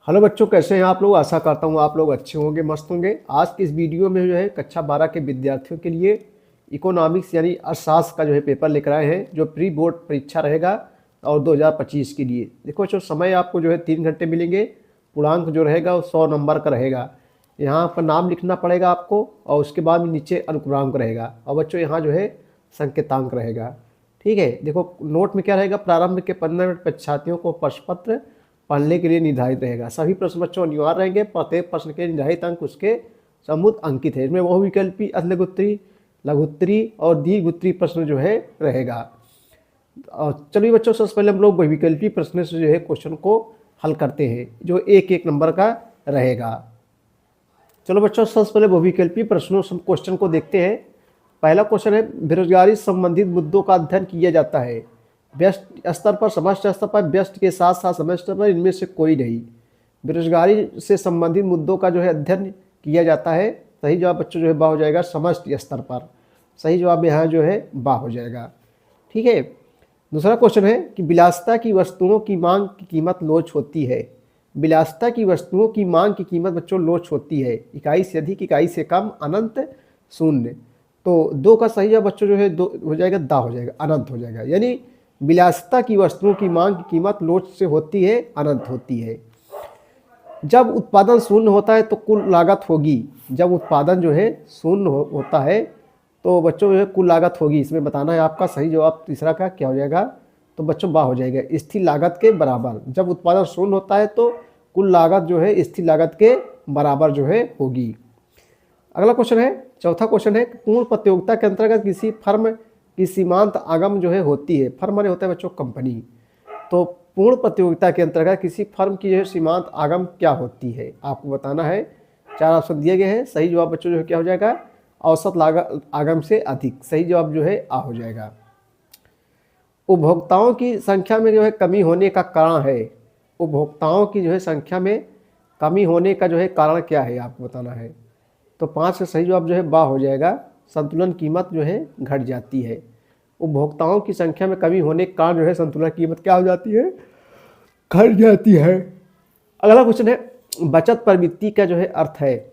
Hello बच्चों, कैसे हैं आप लोग। आशा करता हूँ आप लोग अच्छे होंगे, मस्त होंगे। आज की इस वीडियो में जो है कक्षा 12 के विद्यार्थियों के लिए इकोनॉमिक्स यानी अर्थशास्त्र का जो है पेपर लेकर आए हैं, जो प्री बोर्ड परीक्षा रहेगा और 2025 के लिए। देखो बच्चों, समय आपको जो है 3 घंटे मिलेंगे। पूर्णांक जो रहेगा वो 100 नंबर का रहेगा। यहाँ पर नाम लिखना पड़ेगा आपको और उसके बाद में नीचे अनुक्रमांक रहेगा और बच्चों यहाँ जो है संकेतांक रहेगा। ठीक है, देखो नोट में क्या रहेगा, प्रारंभ के 15 मिनट परीक्षार्थियों को प्रश्न पत्र पढ़ने के लिए निर्धारित रहेगा। सभी प्रश्न बच्चों अनिवार्य रहेंगे। प्रत्येक प्रश्न के निर्धारित अंक उसके समुद अंकित है। इसमें बहुविकल्पी, अल्पविकल्पी, लघुत्तरी और दीर्घोत्तरी प्रश्न जो है रहेगा। और चलिए बच्चों, सबसे पहले हम लोग बहुविकल्पी प्रश्न से जो है क्वेश्चन को हल करते हैं, जो एक एक नंबर का रहेगा। चलो बच्चों, सबसे पहले बहुविकल्पी प्रश्नों क्वेश्चन को देखते हैं। पहला क्वेश्चन है, बेरोजगारी संबंधित मुद्दों का अध्ययन किया जाता है। व्यस्त स्तर पर, समष्टि स्तर पर, व्यस्त के साथ साथ समष्टि स्तर पर इनमें से कोई नहीं। बेरोजगारी से संबंधित मुद्दों का जो है अध्ययन किया जाता है। सही जवाब बच्चों जो है बा हो जाएगा, समष्टि स्तर पर। सही जवाब यहाँ जो है बा हो जाएगा। ठीक है, दूसरा क्वेश्चन है कि विलासिता की वस्तुओं की मांग की कीमत लोच होती है। विलासिता की वस्तुओं की मांग की कीमत बच्चों लोच होती है। इकाई से अधिक, इकाई से कम, अनंत, शून्य। तो दो का सही जवाब बच्चों जो है दो हो जाएगा, दा हो जाएगा, अनंत हो जाएगा। यानी विलासिता की वस्तुओं की मांग की कीमत लोच से होती है, अनंत होती है। जब उत्पादन शून्य होता है तो कुल लागत होगी। जब उत्पादन जो है शून्य होता है तो बच्चों जो है कुल लागत होगी। इसमें बताना है आपका। सही जवाब तीसरा का क्या हो जाएगा, तो बच्चों बा हो जाएगा, स्थिर लागत के बराबर। जब उत्पादन शून्य होता है तो कुल लागत जो है स्थिर लागत के बराबर जो है होगी। अगला क्वेश्चन है, चौथा क्वेश्चन है, पूर्ण प्रतियोगिता के अंतर्गत किसी फर्म की सीमांत आगम जो है होती है। फर्म माने होता है बच्चों कंपनी। तो पूर्ण प्रतियोगिता के अंतर्गत किसी फर्म की जो है सीमांत आगम क्या होती है, आपको बताना है। 4 ऑप्शन दिए गए हैं। सही जवाब बच्चों जो है क्या हो जाएगा, औसत लागत आगम से अधिक। सही जवाब जो है आ हो जाएगा। उपभोक्ताओं की संख्या में जो है कमी होने का कारण है। उपभोक्ताओं की जो है संख्या में कमी होने का जो है कारण क्या है, आपको बताना है। तो 5 का सही जवाब जो है बा हो जाएगा, संतुलन कीमत जो है घट जाती है। उपभोक्ताओं की संख्या में कमी होने के कारण जो है संतुलन कीमत क्या हो जाती है, घट जाती है। अगला क्वेश्चन है, बचत प्रवृत्ति का जो है अर्थ है।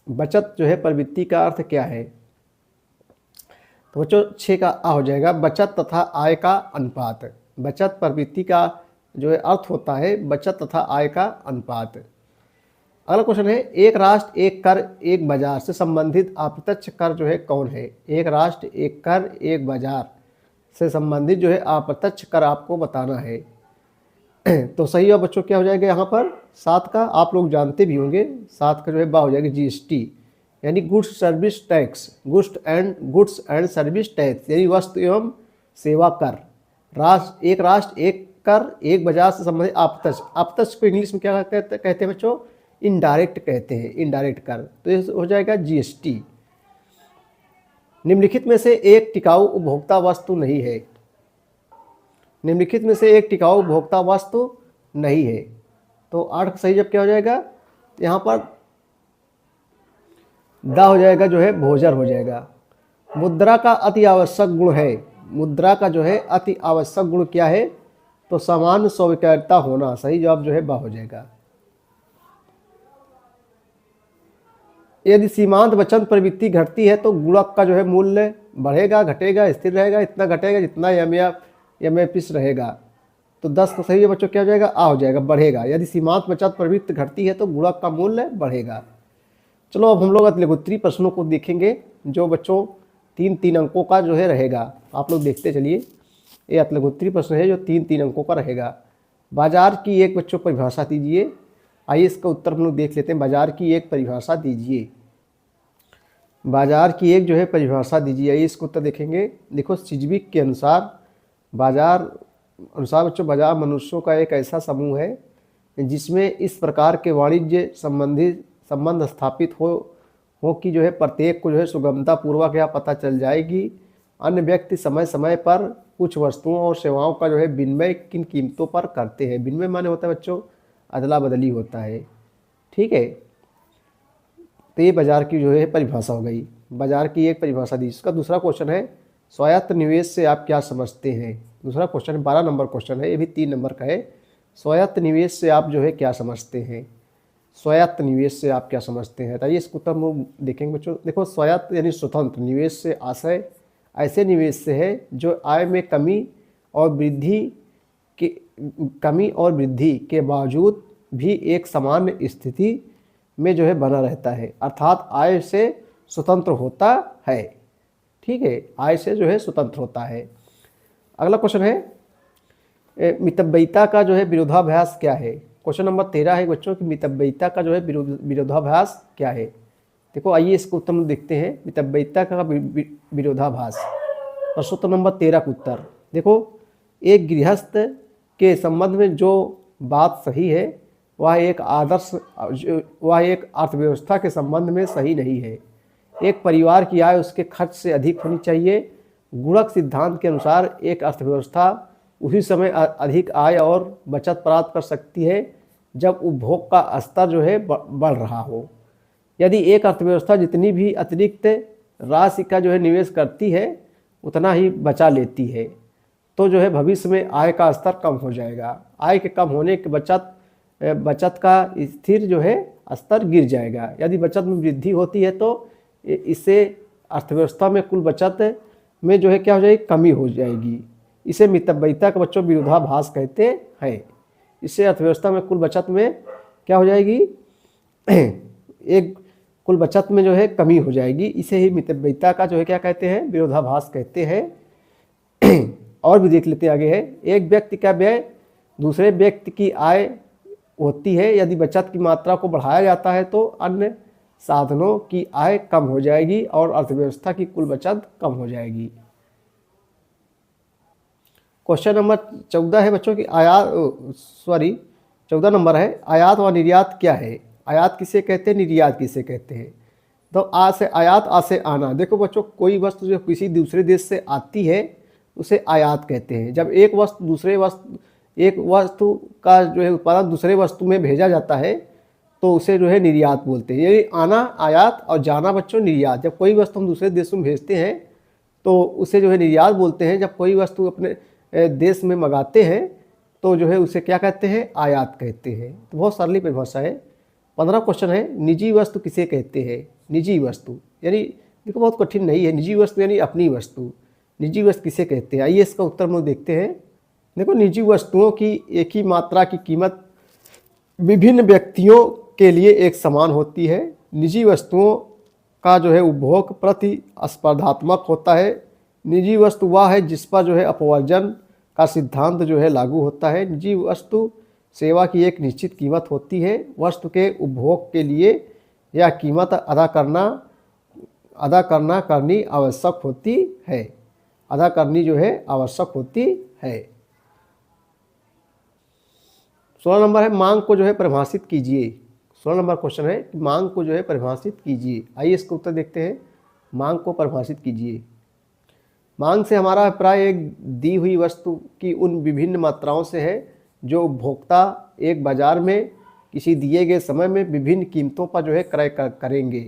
बचत जो है प्रवृत्ति का अर्थ क्या है, तो बच्चों 6 का आ हो जाएगा, बचत तथा आय का अनुपात। बचत प्रवृत्ति का जो है अर्थ होता है बचत तथा आय का अनुपात। अगला क्वेश्चन है, एक राष्ट्र एक कर एक बाजार से संबंधित अप्रत्यक्ष कर जो है कौन है। एक राष्ट्र एक कर एक बाजार से संबंधित जो है अप्रत्यक्ष कर आपको बताना है। तो सही है बच्चों क्या हो जाएगा यहाँ पर, 7 का आप लोग जानते भी होंगे। 7 का जो है बा हो जाएगा, जीएसटी यानी goods service tax. Goods and service tax यानी वस्तु एवं सेवा कर। एक राष्ट्र एक कर एक बाजार से संबंधित अप्रत्यक्ष। अप्रत्यक्ष को इंग्लिश में क्या कहते हैं बच्चों, इनडायरेक्ट कहते हैं, इनडायरेक्ट कर। तो ये हो जाएगा जीएसटी। निम्नलिखित में से एक टिकाऊ उपभोक्ता वस्तु नहीं है। निम्नलिखित में से एक टिकाऊ उपभोक्ता वस्तु नहीं है। तो 8 का सही जब क्या हो जाएगा, यहाँ पर दा हो जाएगा, जो है भोजन हो जाएगा। मुद्रा का अति आवश्यक गुण है। मुद्रा का जो है अति आवश्यक गुण क्या है, तो सामान्य स्वीकार्यता होना। सही जवाब जो है बा हो जाएगा। यदि सीमांत बचत प्रवृत्ति घटती है तो गुणक का जो है मूल्य बढ़ेगा, घटेगा, स्थिर रहेगा, इतना घटेगा जितना एमएफिस रहेगा। तो 10 का सही है बच्चों क्या हो जाएगा, आ हो जाएगा, बढ़ेगा। यदि सीमांत बचत प्रवृत्ति घटती है तो गुणक का मूल्य बढ़ेगा। चलो अब हम लोग अतिलघुत्तरी प्रश्नों को देखेंगे, जो बच्चों 3-3 अंकों का जो है रहेगा। आप लोग देखते चलिए, ये अतिलघुत्तरी प्रश्न है जो 3-3 अंकों का रहेगा। बाजार की एक बच्चों परिभाषा दीजिए। आइए इसका उत्तर हम लोग देख लेते हैं। बाजार की एक परिभाषा दीजिए। बाजार की एक जो है परिभाषा दीजिए। आइए इसका उत्तर देखेंगे। देखो, सिजविक के अनुसार बच्चों बाजार मनुष्यों का एक ऐसा समूह है जिसमें इस प्रकार के वाणिज्य संबंध स्थापित हो कि जो है प्रत्येक को जो है सुगमता पूर्वक यह पता चल जाएगी अन्य व्यक्ति समय समय पर कुछ वस्तुओं और सेवाओं का जो है विनिमय किन कीमतों पर करते हैं। विनिमय माने होता है बच्चों अदला बदली होता है। ठीक है, तो ये बाजार की जो है परिभाषा हो गई। बाजार की एक परिभाषा दी। इसका दूसरा क्वेश्चन है, स्वायत्त निवेश से आप क्या समझते हैं। दूसरा क्वेश्चन 12 नंबर क्वेश्चन है, ये भी 3 नंबर का है। स्वायत्त निवेश से आप जो है क्या समझते हैं? स्वायत्त निवेश से आप क्या समझते हैं? बताइए, इसको तब हम देखेंगे बच्चों। देखो, स्वायत्त यानी स्वतंत्र निवेश से आशय ऐसे निवेश से है जो आय में कमी और वृद्धि के बावजूद भी एक सामान्य स्थिति में जो है बना रहता है, अर्थात आय से स्वतंत्र होता है। ठीक है, आय से जो है स्वतंत्र होता है। अगला क्वेश्चन है मितव्ययिता का जो है विरोधाभास क्या है? क्वेश्चन नंबर 13 है बच्चों कि मितव्ययिता का जो है विरोधाभास क्या है। देखो, आइए इसको उत्तर में देखते हैं। मितव्ययिता का विरोधाभास, प्रश्नोत्तर नंबर 13 का उत्तर। देखो, एक गृहस्थ के संबंध में जो बात सही है वह एक अर्थव्यवस्था के संबंध में सही नहीं है। एक परिवार की आय उसके खर्च से अधिक होनी चाहिए। गुणक सिद्धांत के अनुसार एक अर्थव्यवस्था उसी समय अधिक आय और बचत प्राप्त कर सकती है जब उपभोग का स्तर जो है बढ़ रहा हो। यदि एक अर्थव्यवस्था जितनी भी अतिरिक्त राशि का जो है निवेश करती है उतना ही बचा लेती है तो जो है भविष्य में आय का स्तर कम हो जाएगा। आय के कम होने के बचत का स्थिर जो है स्तर गिर जाएगा। यदि बचत में वृद्धि होती है तो इससे अर्थव्यवस्था में कुल बचत में जो है क्या हो जाएगी? कमी हो जाएगी। इसे मितव्ययिता का बच्चों विरोधाभास कहते हैं। इससे अर्थव्यवस्था में कुल बचत में क्या हो जाएगी? एक कुल बचत में जो है कमी हो जाएगी। इसे ही मितव्ययिता का जो है क्या कहते हैं? विरोधाभास कहते हैं। और भी देख लेते हैं आगे है। एक व्यक्ति का व्यय दूसरे व्यक्ति की आय होती है। यदि बचत की मात्रा को बढ़ाया जाता है तो अन्य साधनों की आय कम हो जाएगी और अर्थव्यवस्था की कुल बचत कम हो जाएगी। क्वेश्चन नंबर 14 है बच्चों की 14 नंबर है, आयात व निर्यात क्या है? आयात किसे कहते हैं, निर्यात किसे कहते हैं? तो आ से आयात, आ से आना। देखो बच्चों, कोई वस्तु जो किसी दूसरे देश से आती है उसे आयात कहते हैं। जब एक वस्तु का जो है उत्पादन दूसरे वस्तु में भेजा जाता है तो उसे जो है निर्यात बोलते हैं। यानी आना आयात और जाना बच्चों निर्यात। जब कोई वस्तु हम दूसरे देशों में भेजते हैं तो उसे जो है निर्यात बोलते हैं। जब कोई वस्तु अपने देश में मंगाते हैं तो जो है उसे क्या कहते हैं? आयात कहते हैं। तो बहुत सरली परिभाषा है। 15 क्वेश्चन है, निजी वस्तु किसे कहते हैं? निजी वस्तु यानी देखो बहुत कठिन नहीं है। निजी वस्तु यानी अपनी वस्तु। निजी वस्तु किसे कहते हैं? आइए इसका उत्तर हम लोग देखते हैं। देखो, निजी वस्तुओं की एक ही मात्रा की कीमत विभिन्न व्यक्तियों के लिए एक समान होती है। निजी वस्तुओं का जो है उपभोग प्रतिस्पर्धात्मक होता है। निजी वस्तु वह है जिस पर जो है अपवर्जन का सिद्धांत जो है लागू होता है। निजी वस्तु सेवा की एक निश्चित कीमत होती है। वस्तु के उपभोग के लिए यह कीमत अदा करनी आवश्यक होती है। अदा करनी जो है आवश्यक होती है। 16 नंबर है, मांग को जो है परिभाषित कीजिए। 16 नंबर क्वेश्चन है कि मांग को जो है परिभाषित कीजिए। आइए इसका उत्तर देखते हैं। मांग को परिभाषित कीजिए। मांग से हमारा अभिप्राय एक दी हुई वस्तु की उन विभिन्न मात्राओं से है जो उपभोक्ता एक बाजार में किसी दिए गए समय में विभिन्न कीमतों पर जो है क्रय करेंगे।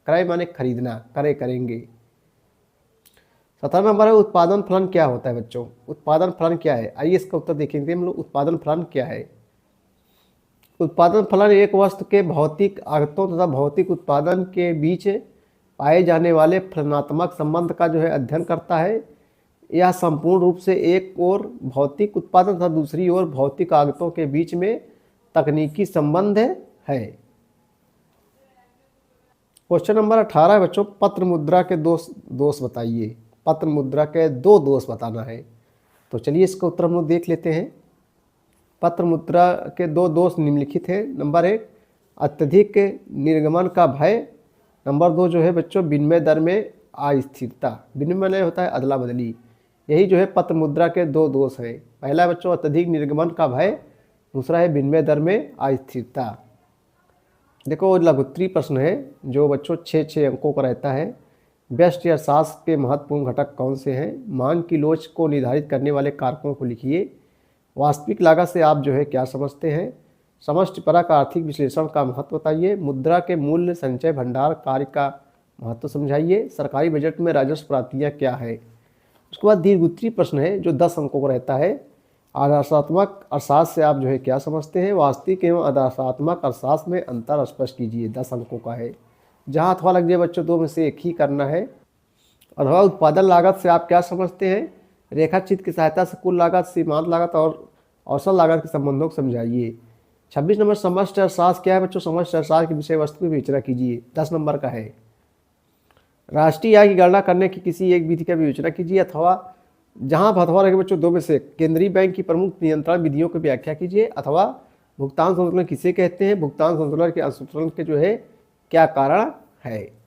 क्रय माने खरीदना, क्रय करेंगे। 17 नंबर है, उत्पादन फलन क्या होता है बच्चों? उत्पादन फलन क्या है? आइए इसका उत्तर देखेंगे हम लोग। उत्पादन फलन क्या है? उत्पादन फलन एक वस्तु के भौतिक आगतों तथा भौतिक उत्पादन के बीच पाए जाने वाले फलनात्मक संबंध का जो है अध्ययन करता है। यह संपूर्ण रूप से एक ओर भौतिक उत्पादन तथा दूसरी ओर भौतिक आगतों के बीच में तकनीकी संबंध है। क्वेश्चन नंबर 18 है बच्चों, पत्र मुद्रा के दोष बताइए। पत्र मुद्रा के 2 दोष बताना है। तो चलिए इसका उत्तर हम लोग देख लेते हैं। पत्र मुद्रा के 2 दोष निम्नलिखित हैं। नंबर 1, अत्यधिक निर्गमन का भय। नंबर 2 जो है बच्चों, विनिमय दर में अस्थिरता। विनिमय होता है अदला बदली। यही जो है पत्र मुद्रा के 2 दोष हैं। पहला है बच्चों अत्यधिक निर्गमन का भय, दूसरा है विनिमय दर में अस्थिरता। देखो, लघुत्तरीय प्रश्न है जो बच्चों 6 अंकों का रहता है। व्यष्टि अर्थशास्त्र के महत्वपूर्ण घटक कौन से हैं? मांग की लोच को निर्धारित करने वाले कारकों को लिखिए। वास्तविक लागत से आप जो है क्या समझते हैं? समष्टिपरक आर्थिक विश्लेषण का महत्व बताइए। मुद्रा के मूल्य संचय भंडार कार्य का महत्व समझाइए। सरकारी बजट में राजस्व प्राप्तियाँ क्या है? उसके बाद दीर्घ उत्तरीय प्रश्न है जो 10 अंकों का रहता है। आदर्शात्मक अर्थशास्त्र से आप जो है क्या समझते हैं? वास्तविक एवं आदर्शात्मक अर्थशास्त्र में अंतर स्पष्ट कीजिए। 10 अंकों का है। जहाँ अथवा लग जाए बच्चों, दो में से एक ही करना है। अथवा उत्पादन लागत से आप क्या समझते हैं? रेखा चित्र की सहायता से कुल लागत, सीमांत लागत और औसत लागत के संबंधों को समझाइए। 26 नंबर समष्टि अर्थशास्त्र क्या है बच्चों? समष्टि अर्थशास्त्र की विषय वस्तु की विवेचना कीजिए। 10 नंबर का है। राष्ट्रीय आय की गणना करने की किसी एक विधि का विवेचना कीजिए। अथवा जहाँ अथवा रखे बच्चों, दो में से केंद्रीय बैंक की प्रमुख नियंत्रण विधियों की व्याख्या कीजिए। अथवा भुगतान संतुलन किसे कहते हैं? भुगतान संतुलन के असंतुलन के जो है क्या कारण है?